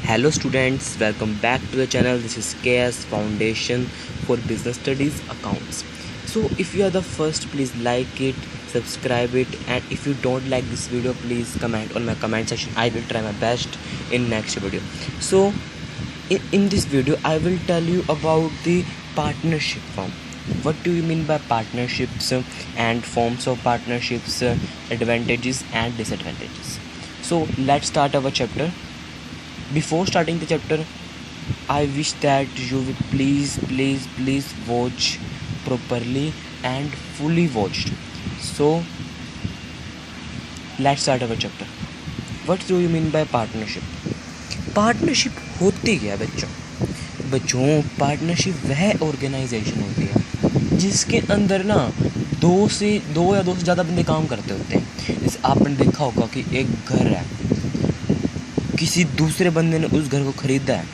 Hello students, welcome back to the channel. This is KS Foundation for Business Studies Accounts. So if you are the first, please like it, subscribe it, and if you don't like this video, please comment on my comment section. I will try my best in next video. So in this video I will tell you about the partnership form. What do you mean by partnerships and forms of partnerships, advantages and disadvantages? So let's start our chapter. Before starting the chapter, I wish that you will please watch properly and fully watched. So let's start our chapter. What do you mean by partnership? Partnership होती क्या बच्चों partnership वह organisation होती है जिसके अंदर ना दो या दो से ज़्यादा बंदे काम करते होते हैं। जैसे आपने देखा होगा कि एक घर है, किसी दूसरे बंदे ने उस घर को ख़रीदा है,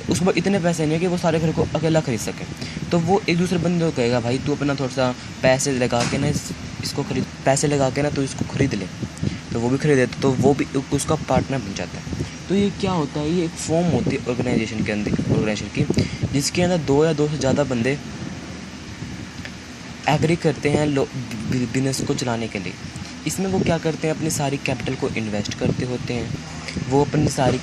उसके पास इतने पैसे नहीं है कि वो सारे घर को अकेला ख़रीद सके, तो वो एक दूसरे बंदे को कहेगा भाई तू अपना थोड़ा सा पैसे लगा के ना इसको खरीद, पैसे लगा के ना तो इसको ख़रीद ले, तो वो भी खरीद लेता, तो वो भी उसका पार्टनर बन जाता है। तो ये क्या होता है, ये एक फॉर्म होती है ऑर्गेनाइजेशन के अंदर, ऑर्गेनाइजेशन की, जिसके अंदर दो या दो से ज़्यादा बंदे एग्री करते हैं बिजनेस को चलाने के लिए। इसमें वो क्या करते हैं, अपनी सारी कैपिटल को इन्वेस्ट करते होते हैं, वो अपनी सारी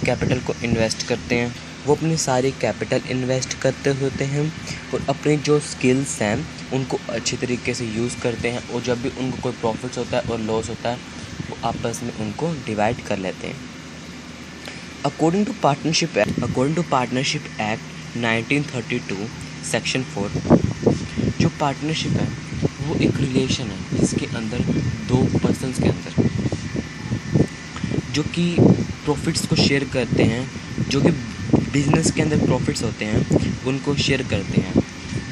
कैपिटल इन्वेस्ट करते होते हैं और अपनी जो स्किल्स हैं उनको अच्छी तरीके से यूज़ करते हैं, और जब भी उनको कोई प्रॉफिट्स होता है और लॉस होता है वो आपस में उनको डिवाइड कर लेते हैं। According to partnership act 1932 section 4, जो पार्टनरशिप है वो एक रिलेशन है जिसके अंदर दो पर्सन्स के अंदर जो कि प्रॉफिट्स को शेयर करते हैं, जो कि बिजनेस के अंदर प्रॉफिट्स होते हैं उनको शेयर करते हैं।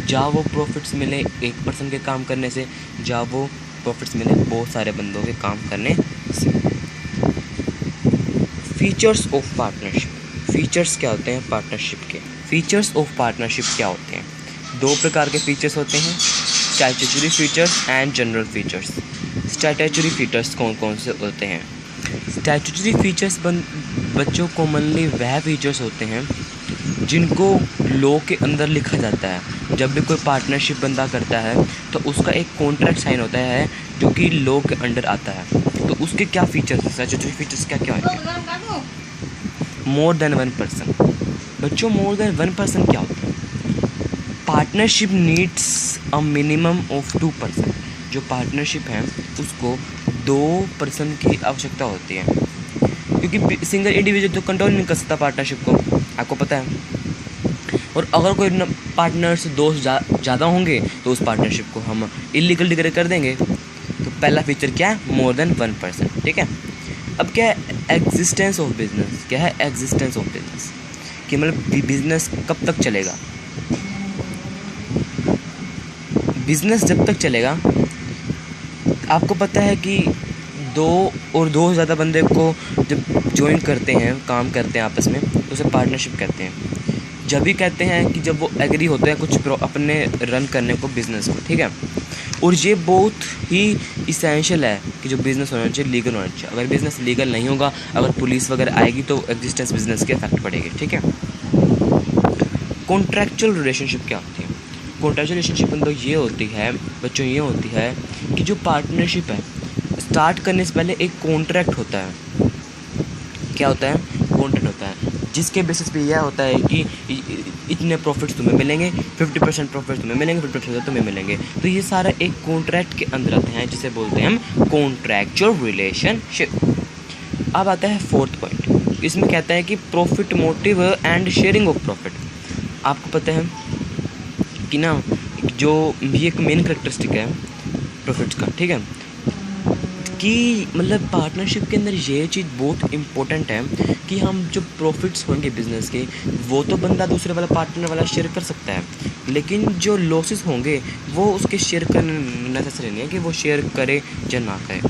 जहाँ वो प्रॉफिट्स मिले एक पर्सन के काम करने से, जहाँ वो प्रॉफिट्स मिले बहुत सारे बंदों के काम करने से। फीचर्स ऑफ पार्टनरशिप, फीचर्स क्या होते हैं पार्टनरशिप के? फीचर्स ऑफ पार्टनरशिप क्या होते हैं? दो प्रकार के फीचर्स होते हैं, statutory features and general features. Statutory features कौन कौन से होते हैं? स्टैट्यूटरी फीचर्स बच्चों कॉमनली वह फीचर्स होते हैं जिनको लॉ के अंदर लिखा जाता है। जब भी कोई पार्टनरशिप बंदा करता है तो उसका एक कॉन्ट्रैक्ट साइन होता है जो कि लॉ के अंडर आता है। तो उसके क्या फीचर्स हैं, स्टैट्यूटरी फीचर्स क्या क्या होंगे? More than 1%। बच्चों मोर देन 1% क्या होता है? Partnership needs a minimum of 2%। जो पार्टनरशिप है उसको 2% की आवश्यकता होती है, क्योंकि सिंगल इंडिविजुअल तो कंट्रोल नहीं कर सकता पार्टनरशिप को, आपको पता है। और अगर कोई पार्टनर्स दो ज़्यादा होंगे तो उस पार्टनरशिप को हम इलीगल डिक्लेयर कर देंगे। तो पहला फीचर क्या है? More than 1%। ठीक है। अब क्या है एग्जिस्टेंस ऑफ बिजनेस? क्या है एग्जिस्टेंस ऑफ बिजनेस? कि मतलब बिजनेस कब तक चलेगा? बिजनेस जब तक चलेगा, आपको पता है कि दो से ज़्यादा बंदे को जब ज्वाइन करते हैं, काम करते हैं आपस में, तो उसे पार्टनरशिप कहते हैं। जब भी कहते हैं कि जब वो एग्री होते हैं कुछ अपने रन करने को, बिज़नेस को। ठीक है। और ये बहुत ही इसेंशियल है कि जो बिज़नेस होना चाहिए लीगल होना चाहिए। अगर बिज़नेस लीगल नहीं होगा, अगर पुलिस वगैरह आएगी तो एग्जिस्टेंस बिजनेस के इफेक्ट पड़ेगी। ठीक है। कॉन्ट्रैक्चुअल रिलेशनशिप क्या होती है? कॉन्ट्रैक्चुअल रिलेशनशिप तो ये होती है बच्चों, ये होती है कि जो पार्टनरशिप है स्टार्ट करने से पहले एक कॉन्ट्रैक्ट होता है। क्या होता है? कॉन्ट्रैक्ट होता है, जिसके बेसिस पे यह होता है कि इतने प्रॉफिट्स तुम्हें मिलेंगे, 50% प्रॉफिट तुम्हें मिलेंगे, 50% तुम्हें मिलेंगे। तो ये सारा एक कॉन्ट्रैक्ट के अंदर आते हैं, जिसे बोलते हैं हम कॉन्ट्रैक्चुअल रिलेशनशिप। अब आता है फोर्थ पॉइंट। इसमें कहता है कि profit motive and sharing of profit. आपको पता है कि ना जो ये एक मेन करेक्टरिस्टिक है प्रॉफिट्स का। ठीक है। कि मतलब पार्टनरशिप के अंदर ये चीज़ बहुत इम्पोर्टेंट है कि हम जो प्रॉफिट्स होंगे बिज़नेस के, वो तो बंदा दूसरे वाला पार्टनर वाला शेयर कर सकता है, लेकिन जो लॉसेस होंगे वो उसके शेयर करना नेसेसरी नहीं है कि वो शेयर करे या ना करे।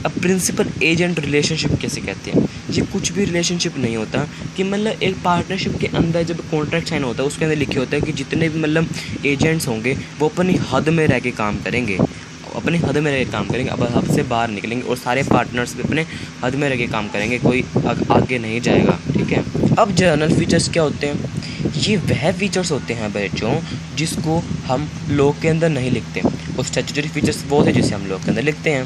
अब प्रिंसिपल एजेंट रिलेशनशिप कैसे कहते हैं? ये कुछ भी रिलेशनशिप नहीं होता कि मतलब एक पार्टनरशिप के अंदर जब कॉन्ट्रैक्ट साइन होता है उसके अंदर लिखे होता है कि जितने भी मतलब एजेंट्स होंगे वो अपनी हद में रह के काम करेंगे, अपनी हद में रह के काम करेंगे, अब हद से बाहर निकलेंगे और सारे पार्टनर्स भी अपने हद में रह के काम करेंगे, कोई आगे नहीं जाएगा। ठीक ठीक है। अब जर्नल फीचर्स क्या होते हैं? ये वह फीचर्स होते हैं बच्चों जिसको हम लॉ के अंदर नहीं लिखते, और स्टैट्यूटरी फीचर्स वो है जिसे हम लॉ के अंदर लिखते हैं,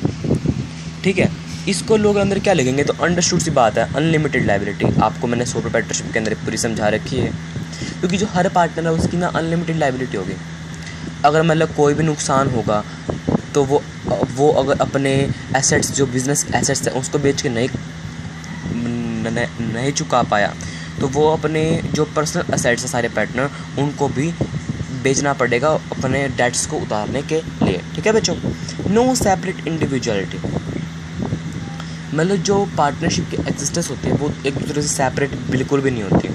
ठीक है। इसको लोग अंदर क्या लिखेंगे? तो अंडरस्टूड सी बात है, अनलिमिटेड लायबिलिटी। आपको मैंने सोल प्रोप्राइटरशिप के अंदर पूरी समझा रखी है, क्योंकि जो हर पार्टनर है उसकी ना अनलिमिटेड लायबिलिटी होगी। अगर मतलब कोई भी नुकसान होगा तो वो अगर अपने एसेट्स, जो बिज़नेस एसेट्स हैं, उसको बेच के नहीं चुका पाया, तो वो अपने जो पर्सनल एसेट्स हैं सारे पार्टनर, उनको भी बेचना पड़ेगा अपने डेट्स को उतारने के लिए, ठीक है बच्चों। नो सेपरेट इंडिविजुअलिटी, मतलब जो पार्टनरशिप की एग्जिस्टेंस होती है वो एक दूसरे से सेपरेट बिल्कुल भी नहीं होती।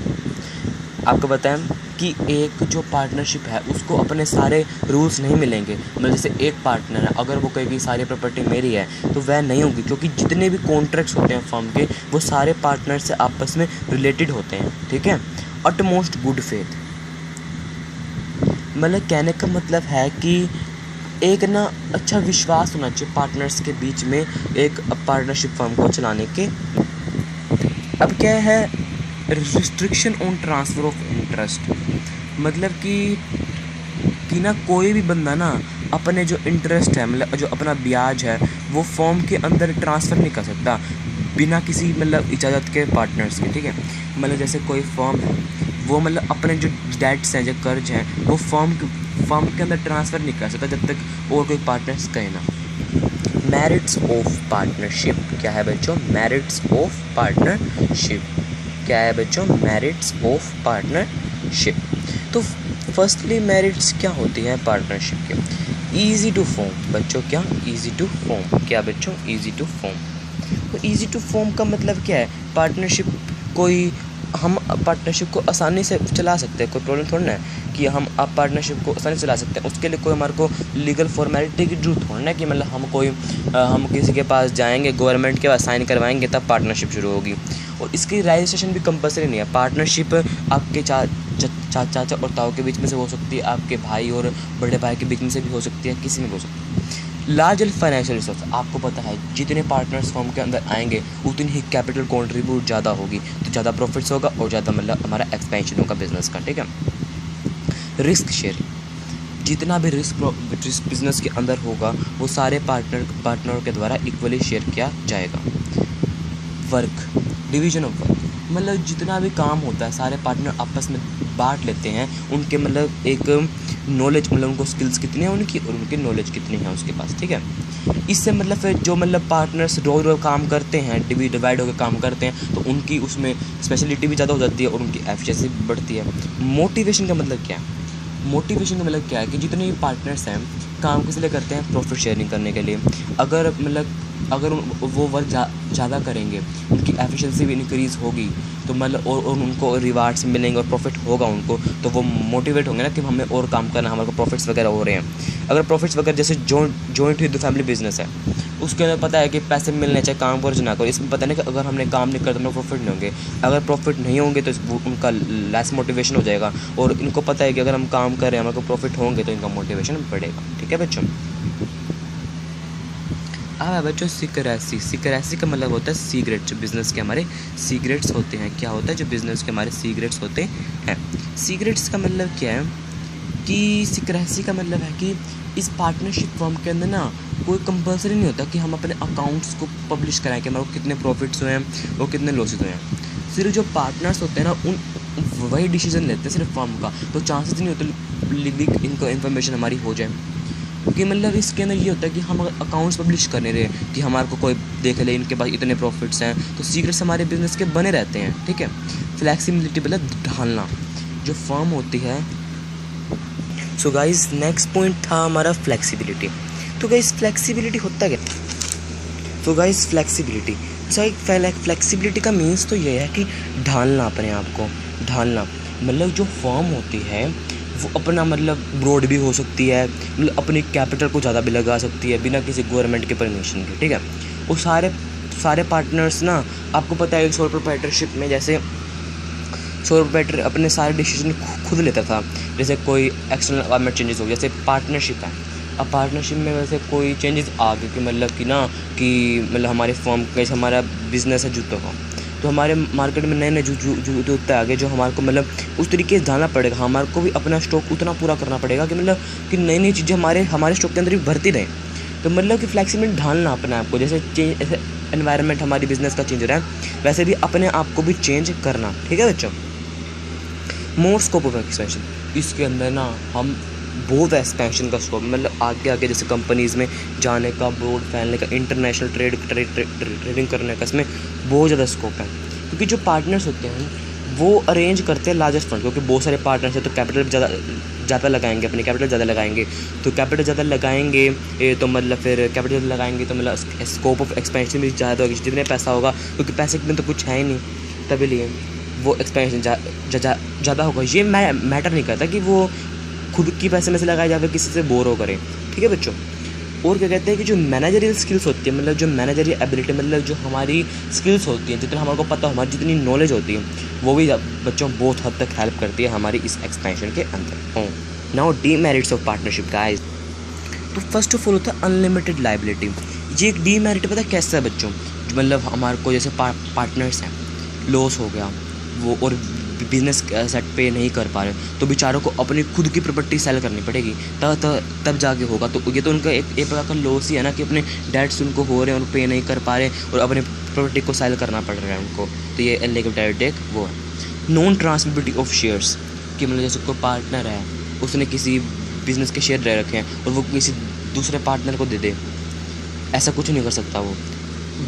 आपको बताएं कि एक जो पार्टनरशिप है उसको अपने सारे रूल्स नहीं मिलेंगे। मतलब जैसे एक पार्टनर है, अगर वो कहेगी सारी प्रॉपर्टी मेरी है, तो वह नहीं होगी, क्योंकि जितने भी कॉन्ट्रैक्ट्स होते हैं फर्म के, वो सारे पार्टनर से आपस में रिलेटेड होते हैं, ठीक है। अटमोस्ट गुड फेथ, मतलब कहने का मतलब है कि एक ना अच्छा विश्वास होना चाहिए पार्टनर्स के बीच में एक पार्टनरशिप फर्म को चलाने के। अब क्या है? Restriction on transfer of interest, मतलब कि ना कोई भी बंदा ना अपने जो इंटरेस्ट है, मतलब जो अपना ब्याज है, वो फॉर्म के अंदर ट्रांसफ़र नहीं कर सकता बिना किसी मतलब इजाज़त के पार्टनर्स के, ठीक है। मतलब जैसे कोई फॉर्म है, वो मतलब अपने जो डेट्स हैं, जो कर्ज हैं, वो फॉर्म के अंदर ट्रांसफ़र नहीं कर सकता जब तक और कोई पार्टनर्स कहे ना। मेरिट्स ऑफ पार्टनरशिप क्या है बच्चों? मेरिट्स ऑफ पार्टनरशिप क्या है बच्चों? Merits of partnership. तो फर्स्टली मेरिट्स क्या होती हैं पार्टनरशिप के? ईजी टू फॉर्म बच्चों, क्या? ईजी टू फॉर्म, क्या बच्चों? Easy to form. तो ईजी टू फॉर्म का मतलब क्या है? पार्टनरशिप हम पार्टनरशिप को आसानी से चला सकते हैं, कोई प्रॉब्लम थोड़ा ना है कि हम पार्टनरशिप को आसानी से चला सकते हैं। उसके लिए कोई हमारे को लीगल फॉर्मेलिटी की जरूरत थोड़ा ना कि मतलब हम किसी के पास जाएंगे, गवर्नमेंट के पास साइन करवाएंगे तब पार्टनरशिप शुरू होगी। और इसकी रजिस्ट्रेशन भी कंपलसरी नहीं है। पार्टनरशिप आपके चाचा और ताऊ के बीच में से हो सकती है, आपके भाई और बड़े भाई के बीच में से भी हो सकती है, किसी में भी हो सकती है। लार्जर फाइनेंशियल रिसोर्स, आपको पता है जितने पार्टनर्स फॉर्म के अंदर आएंगे उतनी ही कैपिटल कंट्रीब्यूट ज़्यादा होगी, तो ज़्यादा प्रॉफिट्स होगा और ज़्यादा मतलब हमारा एक्सपेंशन होगा बिजनेस का, ठीक है। रिस्क शेयरिंग, जितना भी रिस्क बिजनेस के अंदर होगा वो सारे पार्टनर के द्वारा इक्वली शेयर किया जाएगा। वर्क, डिवीजन ऑफ वर्क, मतलब जितना भी काम होता है सारे पार्टनर आपस में बांट लेते हैं। उनके मतलब एक नॉलेज, मतलब उनको स्किल्स कितनी है उनकी और उनकी नॉलेज कितनी है उसके पास, ठीक है। इससे मतलब फिर जो मतलब पार्टनर्स रोज काम करते हैं, डिवाइड होकर काम करते हैं, तो उनकी उसमें स्पेशलिटी भी ज़्यादा हो जाती है और उनकी एफिशिएंसी भी बढ़ती है। मोटिवेशन का मतलब क्या है? मोटिवेशन का मतलब क्या है कि जितने भी पार्टनर्स हैं काम किस लिए करते हैं? प्रॉफिट शेयरिंग करने के लिए। अगर वो वर्क ज़्यादा करेंगे, उनकी एफिशिएंसी भी इंक्रीज़ होगी, तो मतलब और उनको रिवार्ड्स मिलेंगे और प्रॉफिट होगा उनको, तो वो मोटिवेट होंगे ना कि हमें और काम करना, हमारे को प्रॉफिट्स वगैरह हो रहे हैं। अगर प्रॉफिट्स वगैरह जैसे जॉइंट विद फैमिली बिजनेस है, उसके अंदर पता है कि पैसे मिलने चाहिए, काम करो ना करो, इसमें पता नहीं कि अगर हमने काम नहीं करता तो प्रॉफिट नहीं होंगे। अगर प्रॉफिट नहीं होंगे तो उनका लेस मोटिवेशन हो जाएगा, और इनको पता है कि अगर हम काम कर रहे हैं हमारे को प्रॉफिट होंगे तो इनका मोटिवेशन बढ़ेगा, ठीक है बच्चों। अब बच्चों सिक्रेसी का मतलब होता है सीक्रेट, जो बिज़नेस के हमारे सीक्रेट्स होते हैं। क्या होता है? जो बिज़नेस के हमारे सीक्रेट्स होते हैं। सीक्रेट्स का मतलब क्या है कि सिक्रेसी का मतलब है कि इस पार्टनरशिप फर्म के अंदर ना कोई कंपलसरी नहीं होता कि हम अपने अकाउंट्स को पब्लिश कराएं कि हमारे को कितने प्रॉफिट्स हुए हैं और कितने लॉसेस हुए हैं। सिर्फ जो पार्टनर्स होते हैं ना उन वही डिसीजन लेते हैं सिर्फ फर्म का, तो चांसेस नहीं होते लीक इनको इन्फॉर्मेशन हमारी हो जाए। कि मतलब इसके अंदर ये होता है कि हम अगर अकाउंट्स पब्लिश करने रहे कि हमारे को कोई देख ले इनके पास इतने प्रॉफिट्स हैं, तो सीक्रेट्स हमारे बिजनेस के बने रहते हैं, ठीक है। फ्लैक्सिबिलिटी मतलब ढालना जो फर्म होती है। सो गाइस नेक्स्ट पॉइंट था हमारा फ्लैक्सिबिलिटी। तो गाइस फ्लैक्सिबिलिटी होता क्या? तो गाइस फ्लैक्सिबिलिटी का मीन्स तो ये है कि ढालना, अपने आप को ढालना। मतलब जो फर्म होती है वो अपना मतलब ब्रॉड भी हो सकती है, मतलब अपनी कैपिटल को ज़्यादा भी लगा सकती है बिना किसी गवर्नमेंट के परमिशन के, ठीक है। वो सारे पार्टनर्स ना, आपको पता है सोल प्रोप्राइटरशिप में जैसे सोल प्रोप्राइटर अपने सारे डिसीजन खुद लेता था। जैसे कोई एक्सटर्नल एनवायरनमेंट चेंजेस हो, जैसे पार्टनरशिप है, अब पार्टनरशिप में वैसे कोई चेंजेस आ गए कि मतलब कि ना कि मतलब हमारे फर्म का हमारा बिजनेस है जूतों का, तो हमारे मार्केट में नए नए जूते आ गए जो हमारे को मतलब उस तरीके से डालना पड़ेगा, हमारे को भी अपना स्टॉक उतना पूरा करना पड़ेगा कि मतलब कि नई नई चीज़ें हमारे स्टॉक के अंदर भी भरती रहें। तो मतलब कि फ्लेक्सिबिलिटी ढालना अपने आप को, जैसे चेंज ऐसे एनवायरनमेंट हमारी बिजनेस का चेंज हो रहा है वैसे भी अपने आप को भी चेंज करना। ठीक है बच्चों, मोर स्कोप ऑफ एक्सपेंशन, इसके अंदर ना हम बहुत एक्सपेंशन का स्कोप, मतलब आगे आगे जैसे कंपनीज़ में जाने का, बोर्ड फैलने का, इंटरनेशनल ट्रेडिंग करने का, इसमें बहुत ज़्यादा स्कोप है। क्योंकि जो पार्टनर्स होते हैं वो अरेंज करते हैं लार्जेस्ट फंड, क्योंकि बहुत सारे पार्टनर्स हैं तो कैपिटल ज़्यादा लगाएंगे, अपनी कैपिटल ज़्यादा लगाएंगे, तो कैपिटल ज़्यादा लगाएंगे तो मतलब फिर कैपिटल लगाएंगे तो मतलब स्कोप ऑफ एक्सपेंशन भी ज़्यादा होगी, जितने पैसा होगा, क्योंकि पैसे के बिना तो कुछ है ही नहीं, तभी लिए वो एक्सपेंशन ज़्यादा होगा। ये मैटर नहीं करता कि वो खुद की पैसे में से लगाए या फिर किसी से बोरो करें। ठीक है बच्चों, और क्या कहते हैं कि जो मैनेजरियल स्किल्स होती है, मतलब जो मैनेजरियल एबिलिटी, मतलब जो हमारी स्किल्स होती हैं, जितना हमारे को पता हो, हमारी जितनी नॉलेज होती है, वो भी बच्चों बहुत हद तक हेल्प करती है हमारी इस एक्सपेंशन के अंदर। Now demerits of partnership guys, तो फर्स्ट ऑफ ऑल होता है अनलिमिटेड लायबिलिटी। ये एक डीमेरिट पता है कैसा है बच्चों, मतलब हमारे को जैसे पार्टनर्स हैं, लॉस हो गया वो और बिजनेस सेट पे नहीं कर पा रहे तो बेचारों को अपनी खुद की प्रॉपर्टी सेल करनी पड़ेगी, तब जाके होगा। तो ये तो उनका एक प्रकार का लॉस ही है ना, कि अपने डेट्स उनको हो रहे हैं और पे नहीं कर पा रहे और अपने प्रॉपर्टी को सेल करना पड़ रहा है उनको, तो ये एलिगेटेड टेक वो है। नॉन ट्रांसफरेबिलिटी ऑफ शेयर्स, कि मतलब जैसे कोई पार्टनर है, उसने किसी बिजनेस के शेयर ले रखे हैं और वो किसी दूसरे पार्टनर को दे दे, ऐसा कुछ नहीं कर सकता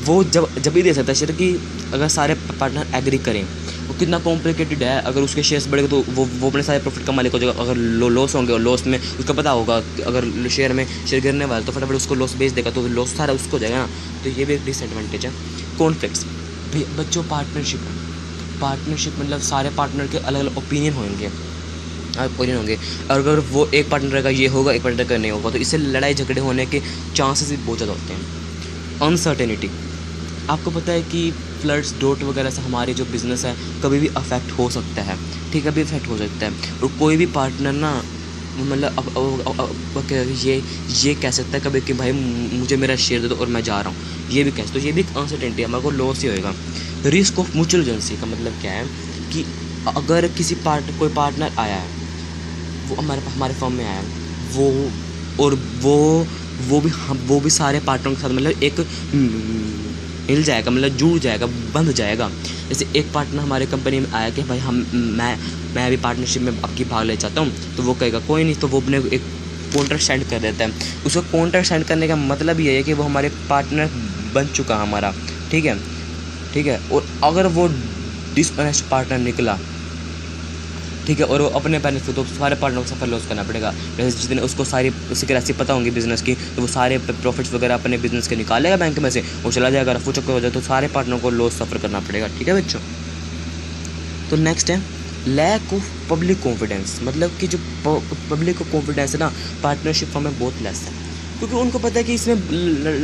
वो जब भी दे सकता है शेयर, कि अगर सारे पार्टनर एग्री करें। वो कितना कॉम्प्लिकेटेड है, अगर उसके शेयर्स बढ़ेगा तो वो अपने सारे प्रॉफिट का मालिक हो जाएगा। अगर लॉस होंगे और लॉस में उसका पता होगा कि अगर शेयर गिरने वाला तो फटाफट उसको लॉस बेच देगा, तो लॉस सारा उसको हो जाएगा ना, तो ये भी एक डिसएडवांटेज है। कॉन्फ्लिक्ट्स बच्चों, पार्टनरशिप मतलब सारे पार्टनर के अलग अलग ओपिनियन होंगे और अगर वो एक पार्टनर का ये होगा, एक पार्टनर का नहीं होगा, तो इससे लड़ाई झगड़े होने के चांसेस भी बहुत ज़्यादा होते हैं। अनसर्टेनिटी, आपको पता है कि फ्लड्स डॉट वगैरह से हमारे जो बिज़नेस है कभी भी अफेक्ट हो सकता है। ठीक है, कभी अफेक्ट हो सकता है, और कोई भी पार्टनर ना मतलब ये कह सकता है कभी कि भाई मुझे मेरा शेयर दे दो और मैं जा रहा हूँ, ये भी कह, तो ये भी एक अनसर्टेनिटी है, हमारे को लॉस ही होएगा। रिस्क ऑफ म्यूचुअल एजेंसी का मतलब क्या है कि अगर कोई पार्टनर आया है, वो हमारे फर्म में आया है, वो भी सारे पार्टनरों के साथ मतलब एक मिल जाएगा, मतलब जुड़ जाएगा, बंध जाएगा। जैसे एक पार्टनर हमारे कंपनी में आया कि भाई मैं अभी पार्टनरशिप में आपकी भाग ले चाहता हूँ, तो वो कहेगा कोई नहीं, तो वो अपने एक कॉन्ट्रैक्ट साइन कर देता है। उसका कॉन्ट्रैक्ट साइन करने का मतलब ये है कि वो हमारे पार्टनर बन चुका हमारा। ठीक है, और अगर वो डिसऑनेस्ट पार्टनर निकला, ठीक है, और वो अपने पैनल से, तो सारे पार्टनर को सफर लॉस करना पड़ेगा। जैसे जितने उसको सारी उसकी रेसिपी पता होंगी बिजनेस की, तो वो सारे प्रॉफिट्स वगैरह अपने बिजनेस के निकालेगा बैंक में से, वो चला जाएगा, रफू चक्कर हो जाए, तो सारे पार्टनर को लॉस सफ़र करना पड़ेगा। ठीक है बच्चों, तो नेक्स्ट है लैक ऑफ पब्लिक कॉन्फिडेंस, मतलब कि जो पब्लिक को कॉन्फिडेंस है ना पार्टनरशिप में बहुत लेस है, क्योंकि उनको पता है कि इसमें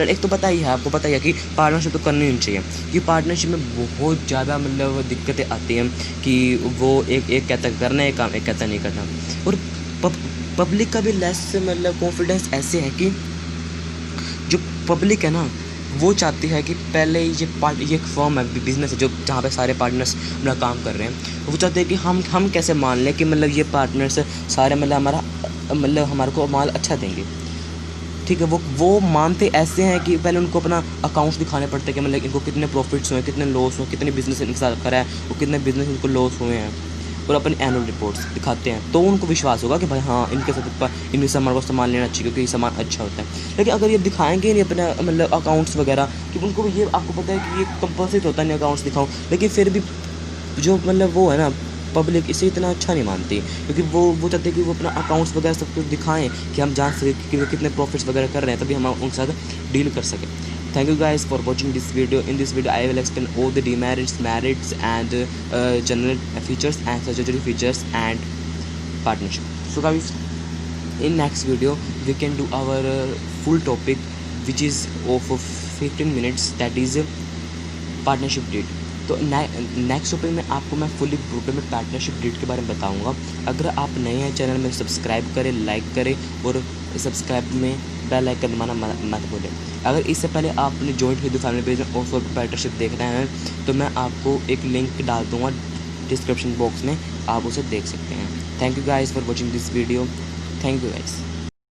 एक तो पता ही है, आपको पता ही है कि पार्टनरशिप तो करनी नहीं चाहिए, कि पार्टनरशिप में बहुत ज़्यादा मतलब दिक्कतें आती हैं, कि वो एक कहता करना है काम, एक कहता नहीं करना। और पब्लिक का भी लेस मतलब कॉन्फिडेंस ऐसे है कि जो पब्लिक है ना वो चाहती है कि पहले ये एक फर्म है, बिजनेस है जो जहाँ पे सारे पार्टनर्स अपना काम कर रहे हैं, वो चाहते हैं कि हम कैसे मान लें कि मतलब ये पार्टनर्स सारे मतलब हमारे को माल अच्छा देंगे। ठीक है, वो मानते ऐसे हैं कि पहले उनको अपना अकाउंट्स दिखाने पड़ते हैं कि मतलब इनको कितने प्रॉफिट्स हुए, कितने लॉस हुए, कितने बिजनेस इनके साथ करा है और कितने बिजनेस इनको लॉस हुए हैं, और अपने एनुअल रिपोर्ट्स दिखाते हैं, तो उनको विश्वास होगा कि भाई हाँ इनके साथ इनके सामान को सामान लेना चाहिए क्योंकि ये सामान अच्छा होता है। लेकिन अगर ये दिखाएंगे नहीं अपने मतलब अकाउंट्स वगैरह, कि उनको ये आपको पता है कि ये कंपल्सरी होता नहीं अकाउंट्स दिखाऊँ, लेकिन फिर भी जो मतलब वो है ना पब्लिक इसे इतना अच्छा नहीं मानती, क्योंकि वो चाहते हैं कि वो अपना अकाउंट्स वगैरह सब कुछ दिखाएं कि हम जान सकें कि वो कितने प्रॉफिट्स वगैरह कर रहे हैं, तभी हम उनके साथ डील कर सकें। Thank you guys for watching this video. In this video I will explain all the demerits, merits and general features and statutory features and partnership. So guys, in next video we can do our full topic which is of 15 minutes, that is partnership deed. तो next topic में आपको मैं fully broadband में partnership deed के बारे में बताऊंगा। अगर आप नए हैं चैनल में सब्सक्राइब करें, लाइक करें और सब्सक्राइब में बेल आइकन दबाना मत भूलें। अगर इससे पहले आपने जॉइंट हिंदू फैमिली पेज में ऑफर पार्टनरशिप देख रहे हैं तो मैं आपको एक लिंक डाल दूँगा डिस्क्रिप्शन बॉक्स में, आप उसे देख सकते हैं। Thank you guys for watching this video. Thank you guys.